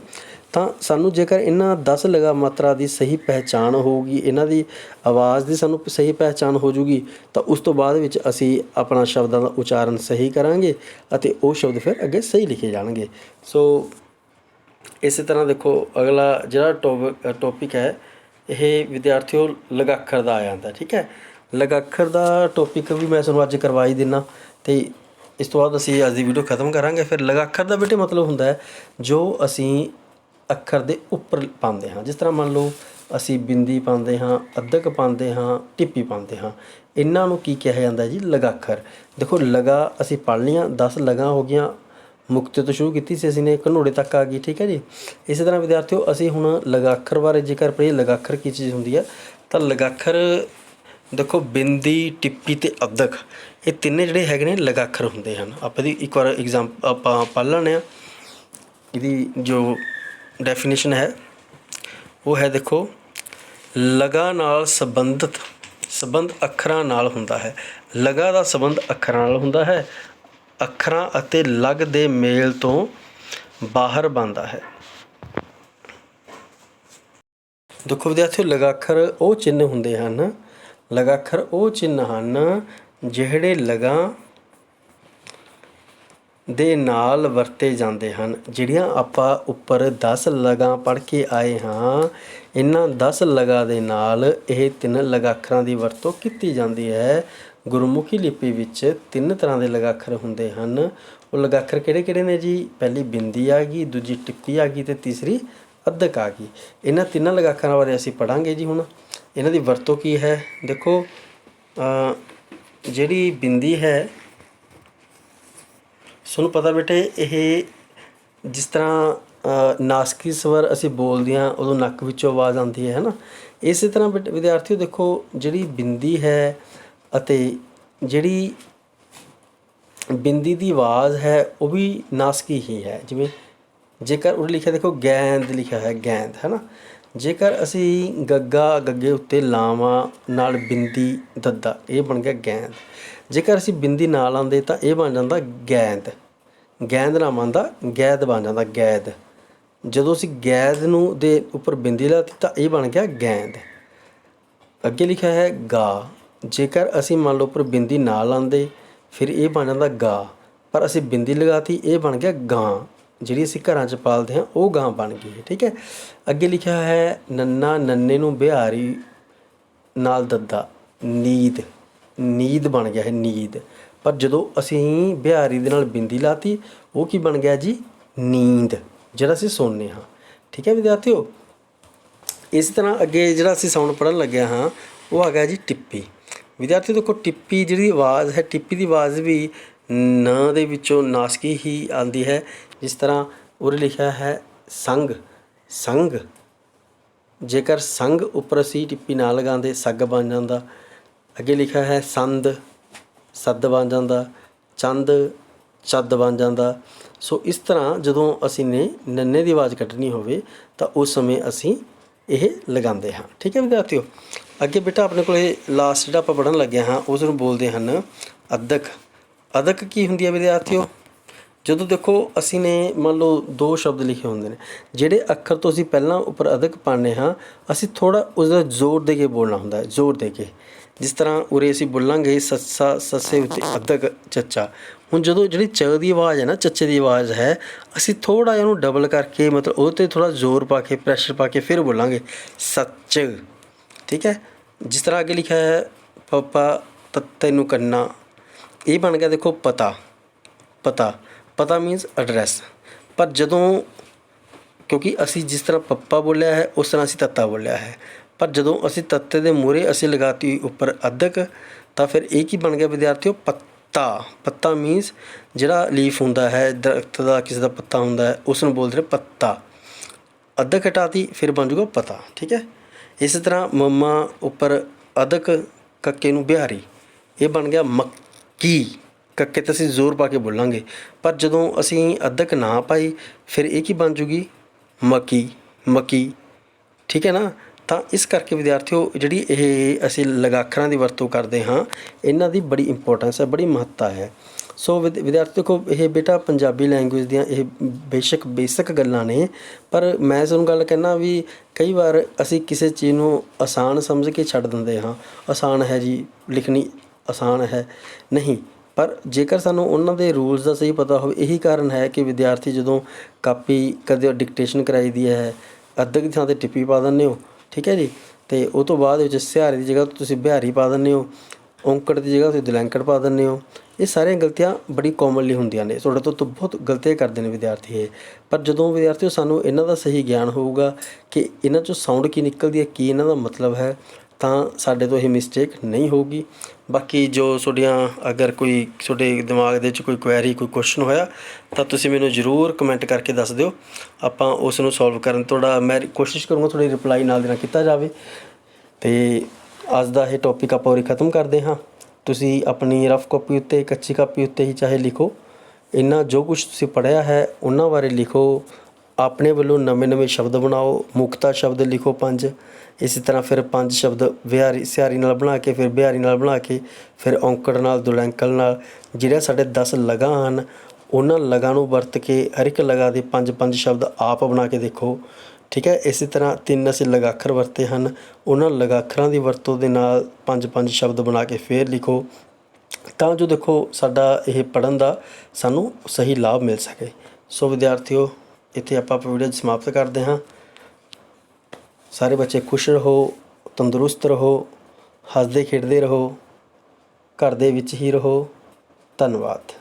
ਤਾਂ ਸਾਨੂੰ ਜੇਕਰ ਇਹਨਾਂ 10 ਲਗਾ ਮਾਤਰਾ ਦੀ ਸਹੀ ਪਹਿਚਾਣ ਹੋਊਗੀ, ਇਹਨਾਂ ਦੀ ਆਵਾਜ਼ ਦੀ ਸਾਨੂੰ ਸਹੀ ਪਹਿਚਾਣ ਹੋ ਜੂਗੀ, ਤਾਂ ਉਸ ਤੋਂ ਬਾਅਦ ਵਿੱਚ ਅਸੀਂ ਆਪਣਾ ਸ਼ਬਦਾਂ ਦਾ ਉਚਾਰਨ ਸਹੀ ਕਰਾਂਗੇ ਅਤੇ ਉਹ ਸ਼ਬਦ ਫਿਰ ਅੱਗੇ ਸਹੀ ਲਿਖੇ ਜਾਣਗੇ। ਸੋ ਇਸੇ ਤਰ੍ਹਾਂ ਦੇਖੋ ਅਗਲਾ ਜਿਹੜਾ ਟੋਪਿਕ ਹੈ ਇਹ ਵਿਦਿਆਰਥੀਓ ਲਗਾਖਰ ਦਾ ਆ ਜਾਂਦਾ। ਠੀਕ ਹੈ। ਲਗਾਖਰ ਦਾ ਟੋਪਿਕ ਵੀ ਮੈਂ ਤੁਹਾਨੂੰ ਅੱਜ ਕਰਵਾ ਹੀ ਦਿੰਦਾ ਅਤੇ ਇਸ ਤੋਂ ਬਾਅਦ ਅਸੀਂ ਅੱਜ ਦੀ ਵੀਡੀਓ ਖਤਮ ਕਰਾਂਗੇ। ਫਿਰ ਲਗਾਖਰ ਦਾ ਬੇਟੇ ਮਤਲਬ ਹੁੰਦਾ ਹੈ ਜੋ ਅਸੀਂ ਅੱਖਰ ਦੇ ਉੱਪਰ ਪਾਉਂਦੇ ਹਾਂ। ਜਿਸ ਤਰ੍ਹਾਂ ਮੰਨ ਲਓ ਅਸੀਂ ਬਿੰਦੀ ਪਾਉਂਦੇ ਹਾਂ, ਅੱਧਕ ਪਾਉਂਦੇ ਹਾਂ, ਟਿੱਪੀ ਪਾਉਂਦੇ ਹਾਂ। ਇਹਨਾਂ ਨੂੰ ਕੀ ਕਿਹਾ ਜਾਂਦਾ ਜੀ? ਲਗਾਖਰ। ਦੇਖੋ ਲਗਾ ਅਸੀਂ ਪੜ੍ਹ ਲਈਆਂ, 10 ਲਗਾਂ ਹੋ ਗਈਆਂ। ਮੁਕਤੇ ਤੋਂ ਸ਼ੁਰੂ ਕੀਤੀ ਸੀ ਅਸੀਂ ਨੇ, ਘਨੋੜੇ ਤੱਕ ਆ ਗਈ। ਠੀਕ ਹੈ ਜੀ। ਇਸੇ ਤਰ੍ਹਾਂ ਵਿਦਿਆਰਥੀਓ ਅਸੀਂ ਹੁਣ ਲਗਾਖਰ ਬਾਰੇ ਜੇਕਰ ਪੜ੍ਹੀਏ, ਲਗਾਖਰ ਕੀ ਚੀਜ਼ ਹੁੰਦੀ ਹੈ ਤਾਂ ਲਗਾਖਰ ਦੇਖੋ ਬਿੰਦੀ, ਟਿੱਪੀ ਅਤੇ ਅੱਧਕ ਇਹ ਤਿੰਨੇ ਜਿਹੜੇ ਹੈਗੇ ਨੇ ਲਗਾਖਰ ਹੁੰਦੇ ਹਨ। ਆਪਾਂ ਦੀ ਇੱਕ ਵਾਰ ਆਪਾਂ ਪੜ੍ਹ ਲੈਂਦੇ ਹਾਂ। ਇਹਦੀ ਜੋ ਡੈਫੀਨੇਸ਼ਨ ਹੈ ਉਹ ਹੈ ਦੇਖੋ ਲਗਾ ਨਾਲ ਸੰਬੰਧ ਅੱਖਰਾਂ ਨਾਲ ਹੁੰਦਾ ਹੈ। ਲਗਾ ਦਾ ਸੰਬੰਧ ਅੱਖਰਾਂ ਨਾਲ ਹੁੰਦਾ ਹੈ। ਅੱਖਰਾਂ ਅਤੇ ਲਗ ਦੇ ਮੇਲ ਤੋਂ ਬਾਹਰ ਬਣਦਾ ਹੈ। ਦੇਖੋ ਵਿਦਿਆਰਥੀਓ ਲਗਾਖਰ ਉਹ ਚਿੰਨ੍ਹ ਹੁੰਦੇ ਹਨ, ਲਗਾਖਰ ਉਹ ਚਿੰਨ੍ਹ ਹਨ ਜਿਹੜੇ ਲਗਾਂ ਦੇ ਨਾਲ ਵਰਤੇ ਜਾਂਦੇ ਹਨ। ਜਿਹੜੀਆਂ ਆਪਾਂ ਉੱਪਰ 10 ਲਗਾਂ ਪੜ੍ਹ ਕੇ ਆਏ ਹਾਂ, ਇਹਨਾਂ 10 ਲਗਾਂ ਦੇ ਨਾਲ ਇਹ 3 ਲਗਾਖਰਾਂ ਦੀ ਵਰਤੋਂ ਕੀਤੀ ਜਾਂਦੀ ਹੈ। ਗੁਰਮੁਖੀ ਲਿਪੀ ਵਿੱਚ 3 ਤਰ੍ਹਾਂ ਦੇ ਲਗਾਖਰ ਹੁੰਦੇ ਹਨ। ਉਹ ਲਗਾਖਰ ਕਿਹੜੇ ਕਿਹੜੇ ਨੇ ਜੀ? ਪਹਿਲੀ ਬਿੰਦੀ ਆ ਗਈ, ਦੂਜੀ ਟਿੱਪੀ ਆ ਗਈ ਅਤੇ ਤੀਸਰੀ ਅੱਧਕ ਆ ਗਈ। ਇਹਨਾਂ 3 ਲਗਾਖਰਾਂ ਬਾਰੇ ਅਸੀਂ ਪੜ੍ਹਾਂਗੇ ਜੀ। ਹੁਣ ਇਹਨਾਂ ਦੀ ਵਰਤੋਂ ਕੀ ਹੈ? ਦੇਖੋ ਜਿਹੜੀ ਬਿੰਦੀ ਹੈ ਤੁਹਾਨੂੰ ਪਤਾ ਬੇਟੇ, ਇਹ ਜਿਸ ਤਰ੍ਹਾਂ ਨਾਸਕੀ ਸਵਰ ਅਸੀਂ ਬੋਲਦੇ ਹਾਂ ਉਦੋਂ ਨੱਕ ਵਿੱਚੋਂ ਆਵਾਜ਼ ਆਉਂਦੀ ਹੈ ਨਾ, ਇਸੇ ਤਰ੍ਹਾਂ ਵਿਦਿਆਰਥੀਓ ਦੇਖੋ, ਜਿਹੜੀ ਬਿੰਦੀ ਹੈ ਅਤੇ ਜਿਹੜੀ ਬਿੰਦੀ ਦੀ ਆਵਾਜ਼ ਹੈ ਉਹ ਵੀ ਨਾਸਕੀ ਹੀ ਹੈ। ਜਿਵੇਂ ਜੇਕਰ ਉਰੇ ਲਿਖਿਆ ਦੇਖੋ ਗੈਂਦ ਲਿਖਿਆ ਹੈ, ਗੈਂਦ ਹੈ ਨਾ, ਜੇਕਰ ਅਸੀਂ ਗੱਗਾ ਗੱਗੇ ਉੱਤੇ ਲਾਵਾਂ ਨਾਲ ਬਿੰਦੀ ਦੱਦਾ, ਇਹ ਬਣ ਗਿਆ ਗੈਂਦ। ਜੇਕਰ ਅਸੀਂ ਬਿੰਦੀ ਨਾਲ ਲਾਉਂਦੇ ਤਾਂ ਇਹ ਬਣ ਜਾਂਦਾ ਗੈਂਦ। ਗੈਂਦ ਨਾ ਬਣਦਾ ਗੈਦ ਬਣ ਜਾਂਦਾ, ਗੈਦ। ਜਦੋਂ ਅਸੀਂ ਗੈਦ ਨੂੰ ਦੇ ਉੱਪਰ ਬਿੰਦੀ ਲਾਤੀ ਤਾਂ ਇਹ ਬਣ ਗਿਆ ਗੈਂਦ। ਅੱਗੇ ਲਿਖਿਆ ਹੈ ਗਾ, ਜੇਕਰ ਅਸੀਂ ਮੰਨ ਲਓ ਉੱਪਰ ਬਿੰਦੀ ਨਾ ਲਾਉਂਦੇ ਫਿਰ ਇਹ ਬਣ ਜਾਂਦਾ ਗਾ, ਪਰ ਅਸੀਂ ਬਿੰਦੀ ਲਗਾਤੀ, ਇਹ ਬਣ ਗਿਆ ਗਾਂ। ਜਿਹੜੀ ਅਸੀਂ ਘਰਾਂ 'ਚ ਪਾਲਦੇ ਹਾਂ ਉਹ ਗਾਂ ਬਣ ਗਈ, ਠੀਕ ਹੈ। ਅੱਗੇ ਲਿਖਿਆ ਹੈ ਨੰਨਾ ਨੰਨੇ ਨੂੰ ਬਿਹਾਰੀ ਨਾਲ ਦੱਦਾ, ਨੀਂਦ। ਨੀਂਦ ਬਣ ਗਿਆ ਹੈ ਨੀਂਦ, ਪਰ ਜਦੋਂ ਅਸੀਂ ਬਿਹਾਰੀ ਦੇ ਨਾਲ ਬਿੰਦੀ ਲਾਤੀ ਉਹ ਕੀ ਬਣ ਗਿਆ ਜੀ, ਨੀਂਦ, ਜਿਹੜਾ ਅਸੀਂ ਸੌਂਦੇ ਹਾਂ, ਠੀਕ ਹੈ ਵਿਦਿਆਰਥੀਓ। ਇਸ ਤਰ੍ਹਾਂ ਅੱਗੇ ਜਿਹੜਾ ਅਸੀਂ ਸਾਊਂਡ ਪੜ੍ਹਨ ਲੱਗਿਆ ਹਾਂ ਉਹ ਆ ਗਿਆ ਜੀ ਟਿੱਪੀ। ਵਿਦਿਆਰਥੀਓ ਦੇਖੋ, ਟਿੱਪੀ ਜਿਹੜੀ ਆਵਾਜ਼ ਹੈ, ਟਿੱਪੀ ਦੀ ਆਵਾਜ਼ ਵੀ ਨ ਦੇ ਵਿੱਚੋਂ ਨਾਸਕੀ ਹੀ ਆਉਂਦੀ ਹੈ। ਜਿਸ ਤਰ੍ਹਾਂ ਉਰੇ ਲਿਖਿਆ ਹੈ ਸੰਗ, ਸੰਗ। ਜੇਕਰ ਸੰਗ ਉੱਪਰ ਅਸੀਂ ਟਿੱਪੀ ਨਾ ਲਗਾਉਂਦੇ ਸੱਗ ਬਣ ਜਾਂਦਾ। ਅੱਗੇ ਲਿਖਿਆ ਹੈ ਸੰਦ, ਸੱਦ ਬਣ ਜਾਂਦਾ। ਚੰਦ, ਚੱਦ ਬਣ ਜਾਂਦਾ। ਸੋ ਇਸ ਤਰ੍ਹਾਂ ਜਦੋਂ ਅਸੀਂ ਨੇ ਨੰਨੇ ਦੀ ਆਵਾਜ਼ ਕੱਢਣੀ ਹੋਵੇ ਤਾਂ ਉਸ ਸਮੇਂ ਅਸੀਂ ਇਹ ਲਗਾਉਂਦੇ ਹਾਂ, ਠੀਕ ਹੈ ਵਿਦਿਆਰਥੀਓ। ਅੱਗੇ ਬੇਟਾ ਆਪਣੇ ਕੋਲ ਲਾਸਟ ਜਿਹੜਾ ਆਪਾਂ ਪੜ੍ਹਨ ਲੱਗੇ ਹਾਂ ਉਸ ਨੂੰ ਬੋਲਦੇ ਹਨ ਅੱਧਕ। ਅੱਧਕ ਕੀ ਹੁੰਦੀ ਹੈ ਵਿਦਿਆਰਥੀਓ? ਜਦੋਂ ਦੇਖੋ ਅਸੀਂ ਨੇ ਮੰਨ ਲਓ ਦੋ ਸ਼ਬਦ ਲਿਖੇ ਹੁੰਦੇ ਨੇ, ਜਿਹੜੇ ਅੱਖਰ ਤੋਂ ਅਸੀਂ ਪਹਿਲਾਂ ਉੱਪਰ ਅੱਧਕ ਪਾਉਂਦੇ ਹਾਂ ਅਸੀਂ ਥੋੜ੍ਹਾ ਉਸਦਾ ਜ਼ੋਰ ਦੇ ਕੇ ਬੋਲਣਾ ਹੁੰਦਾ ਹੈ, ਜ਼ੋਰ ਦੇ ਕੇ। ਜਿਸ ਤਰ੍ਹਾਂ ਉਰੇ ਅਸੀਂ ਬੋਲਾਂਗੇ ਸੱਸਾ ਸੱਸੇ ਉੱਤੇ ਅੱਧਕ ਚੱਚਾ। ਹੁਣ ਜਦੋਂ ਜਿਹੜੀ ਚ ਦੀ ਆਵਾਜ਼ ਹੈ ਨਾ, ਚੱਚੇ ਦੀ ਆਵਾਜ਼ ਹੈ, ਅਸੀਂ ਥੋੜ੍ਹਾ ਜਿਹਾ ਉਹਨੂੰ ਡਬਲ ਕਰਕੇ ਮਤਲਬ ਉਹ 'ਤੇ ਥੋੜ੍ਹਾ ਜ਼ੋਰ ਪਾ ਕੇ ਪ੍ਰੈਸ਼ਰ ਪਾ ਕੇ ਫਿਰ ਬੋਲਾਂਗੇ ਸੱਚ, ਠੀਕ ਹੈ। ਜਿਸ ਤਰ੍ਹਾਂ ਅੱਗੇ ਲਿਖਿਆ ਹੈ ਪਪਾ ਤੱਤੇ ਨੂੰ ਕੰਨਾ, ਇਹ ਬਣ ਗਿਆ ਦੇਖੋ ਪਤਾ। ਪਤਾ, ਪਤਾ ਮੀਨਸ ਐਡਰੈਸ। ਪਰ ਜਦੋਂ ਕਿਉਂਕਿ ਅਸੀਂ ਜਿਸ ਤਰ੍ਹਾਂ ਪੱਪਾ ਬੋਲਿਆ ਹੈ ਉਸ ਤਰ੍ਹਾਂ ਅਸੀਂ ਤੱਤਾ ਬੋਲਿਆ ਹੈ, ਪਰ ਜਦੋਂ ਅਸੀਂ ਤੱਤੇ ਦੇ ਮੂਹਰੇ ਅਸੀਂ ਲਗਾਤੀ ਉੱਪਰ ਅੱਧਕ ਤਾਂ ਫਿਰ ਇਹ ਕੀ ਬਣ ਗਿਆ ਵਿਦਿਆਰਥੀਓ, ਪੱਤਾ। ਪੱਤਾ ਮੀਨਸ ਜਿਹੜਾ ਲੀਫ ਹੁੰਦਾ ਹੈ ਦਰਖਤ ਦਾ, ਕਿਸੇ ਦਾ ਪੱਤਾ ਹੁੰਦਾ ਹੈ, ਉਸ ਨੂੰ ਬੋਲਦੇ ਨੇ ਪੱਤਾ। ਅੱਧਕ ਹਟਾਤੀ ਫਿਰ ਬਣ ਜੂਗਾ ਪਤਾ, ਠੀਕ ਹੈ। ਇਸੇ ਤਰ੍ਹਾਂ ਮੰਮਾ ਉੱਪਰ ਅੱਧਕ ਕੱਕੇ ਨੂੰ ਬਿਹਾਰੀ, ਇਹ ਬਣ ਗਿਆ ਮੱਕੀ। ਕੱਕੇ 'ਤੇ ਅਸੀਂ ਜ਼ੋਰ ਪਾ ਕੇ ਬੋਲਾਂਗੇ, ਪਰ ਜਦੋਂ ਅਸੀਂ ਅੱਧਕ ਨਾ ਪਾਈ ਫਿਰ ਇਹ ਕੀ ਬਣ ਜੂਗੀ, ਮੱਕੀ, ਮੱਕੀ, ਠੀਕ ਹੈ ਨਾ। ਤਾਂ ਇਸ ਕਰਕੇ ਵਿਦਿਆਰਥੀਓ ਜਿਹੜੀ ਇਹ ਅਸੀਂ ਲਗਾਖਰਾਂ ਦੀ ਵਰਤੋਂ ਕਰਦੇ ਹਾਂ ਇਹਨਾਂ ਦੀ ਬੜੀ ਇੰਪੋਰਟੈਂਸ ਹੈ, ਬੜੀ ਮਹੱਤਤਾ ਹੈ। ਸੋ ਵਿਦਿਆਰਥੀ ਦੇਖੋ, ਇਹ ਬੇਟਾ ਪੰਜਾਬੀ ਲੈਂਗੁਏਜ ਦੀਆਂ ਇਹ ਬੇਸਿਕ ਗੱਲਾਂ ਨੇ, ਪਰ ਮੈਂ ਤੁਹਾਨੂੰ ਗੱਲ ਕਹਿੰਦਾ ਵੀ ਕਈ ਵਾਰ ਅਸੀਂ ਕਿਸੇ ਚੀਜ਼ ਨੂੰ ਆਸਾਨ ਸਮਝ ਕੇ ਛੱਡ ਦਿੰਦੇ ਹਾਂ। ਆਸਾਨ ਹੈ ਜੀ, ਲਿਖਣੀ ਆਸਾਨ ਹੈ, ਨਹੀਂ। ਪਰ ਜੇਕਰ ਸਾਨੂੰ ਉਹਨਾਂ ਦੇ ਰੂਲਸ ਦਾ ਸਹੀ ਪਤਾ ਹੋਵੇ, ਇਹੀ ਕਾਰਨ ਹੈ ਕਿ ਵਿਦਿਆਰਥੀ ਜਦੋਂ ਕਾਪੀ ਕਦੇ ਡਿਕਟੇਸ਼ਨ ਕਰਾਈ ਦੀ ਹੈ ਅੱਧਕ ਦੀ ਥਾਂ 'ਤੇ ਟਿੱਪੀ ਪਾ ਦਿੰਦੇ ਹੋ, ਠੀਕ ਹੈ ਜੀ। ਅਤੇ ਉਹ ਤੋਂ ਬਾਅਦ ਵਿੱਚ ਸਿਹਾਰੀ ਦੀ ਜਗ੍ਹਾ ਤੁਸੀਂ ਬਿਹਾਰੀ ਪਾ ਦਿੰਦੇ ਹੋ, ਔਂਕੜ ਦੀ ਜਗ੍ਹਾ ਤੁਸੀਂ ਦਲੈਂਕੜ ਪਾ ਦਿੰਦੇ ਹੋ। ਇਹ ਸਾਰੀਆਂ ਗਲਤੀਆਂ ਬੜੀ ਕੋਮਨਲੀ ਹੁੰਦੀਆਂ ਨੇ, ਤੁਹਾਡੇ ਤੋਂ ਬਹੁਤ ਗਲਤੀਆਂ ਕਰਦੇ ਨੇ ਵਿਦਿਆਰਥੀ ਇਹ। ਪਰ ਜਦੋਂ ਵਿਦਿਆਰਥੀਓ ਸਾਨੂੰ ਇਹਨਾਂ ਦਾ ਸਹੀ ਗਿਆਨ ਹੋਊਗਾ ਕਿ ਇਹਨਾਂ 'ਚੋਂ ਸਾਊਂਡ ਕੀ ਨਿਕਲਦੀ ਹੈ, ਕੀ ਇਹਨਾਂ ਦਾ ਮਤਲਬ ਹੈ, ਤਾਂ ਸਾਡੇ ਤੋਂ ਇਹ ਮਿਸਟੇਕ ਨਹੀਂ ਹੋਊਗੀ। ਬਾਕੀ ਜੋ ਤੁਹਾਡੀਆਂ ਅਗਰ ਕੋਈ ਤੁਹਾਡੇ ਦਿਮਾਗ ਦੇ ਵਿੱਚ ਕੋਈ ਕੁਐਰੀ, ਕੋਈ ਕੁਐਸ਼ਨ ਹੋਇਆ ਤਾਂ ਤੁਸੀਂ ਮੈਨੂੰ ਜ਼ਰੂਰ ਕਮੈਂਟ ਕਰਕੇ ਦੱਸ ਦਿਓ, ਆਪਾਂ ਉਸ ਨੂੰ ਸੋਲਵ ਕਰਨ ਮੈਂ ਕੋਸ਼ਿਸ਼ ਕਰੂੰਗਾ ਤੁਹਾਡੀ ਰਿਪਲਾਈ ਨਾਲ ਦੀ ਨਾਲ ਕੀਤਾ ਜਾਵੇ। ਅਤੇ ਅੱਜ ਦਾ ਇਹ ਟੋਪਿਕ ਆਪਾਂ ਉਰੇ ਖ਼ਤਮ ਕਰਦੇ ਹਾਂ। ਤੁਸੀਂ ਆਪਣੀ ਰਫ ਕਾਪੀ ਉੱਤੇ, ਕੱਚੀ ਕਾਪੀ ਉੱਤੇ ਹੀ ਚਾਹੇ ਲਿਖੋ, ਇਹਨਾਂ ਜੋ ਕੁਛ ਤੁਸੀਂ ਪੜ੍ਹਿਆ ਹੈ ਉਹਨਾਂ ਬਾਰੇ ਲਿਖੋ। ਆਪਣੇ ਵੱਲੋਂ ਨਵੇਂ ਸ਼ਬਦ ਬਣਾਓ, ਮੁਕਤਾ ਸ਼ਬਦ ਲਿਖੋ 5। ਇਸੇ ਤਰ੍ਹਾਂ ਫਿਰ 5 ਸ਼ਬਦ ਸਿਹਾਰੀ ਨਾਲ ਬਣਾ ਕੇ, ਫਿਰ ਬਿਹਾਰੀ ਨਾਲ ਬਣਾ ਕੇ, ਫਿਰ ਔਂਕੜ ਨਾਲ, ਦੁਲੈਂਕਲ ਨਾਲ। ਜਿਹੜੇ ਸਾਡੇ 10 ਲਗਾਂ ਹਨ ਉਹਨਾਂ ਲਗਾਂ ਨੂੰ ਵਰਤ ਕੇ ਹਰ ਇੱਕ ਲਗਾਂ ਦੇ 5 ਸ਼ਬਦ ਆਪ ਬਣਾ ਕੇ ਦੇਖੋ, ਠੀਕ ਹੈ। ਇਸੇ ਤਰ੍ਹਾਂ 3 ਅਸੀਂ ਲਗਾਖਰ ਵਰਤੇ ਹਨ, ਉਹਨਾਂ ਲਗਾਖਰਾਂ ਦੀ ਵਰਤੋਂ ਦੇ ਨਾਲ 5 ਸ਼ਬਦ ਬਣਾ ਕੇ ਫਿਰ ਲਿਖੋ, ਤਾਂ ਜੋ ਦੇਖੋ ਸਾਡਾ ਇਹ ਪੜ੍ਹਨ ਦਾ ਸਾਨੂੰ ਸਹੀ ਲਾਭ ਮਿਲ ਸਕੇ। ਸੋ ਵਿਦਿਆਰਥੀਓ, ਇੱਥੇ ਆਪਾਂ ਵੀਡੀਓ ਸਮਾਪਤ ਕਰਦੇ ਹਾਂ। ਸਾਰੇ ਬੱਚੇ ਖੁਸ਼ ਰਹੋ, ਤੰਦਰੁਸਤ ਰਹੋ, ਹੱਸਦੇ ਖੇਡਦੇ ਰਹੋ, ਘਰ ਦੇ ਵਿੱਚ ਹੀ ਰਹੋ। ਧੰਨਵਾਦ।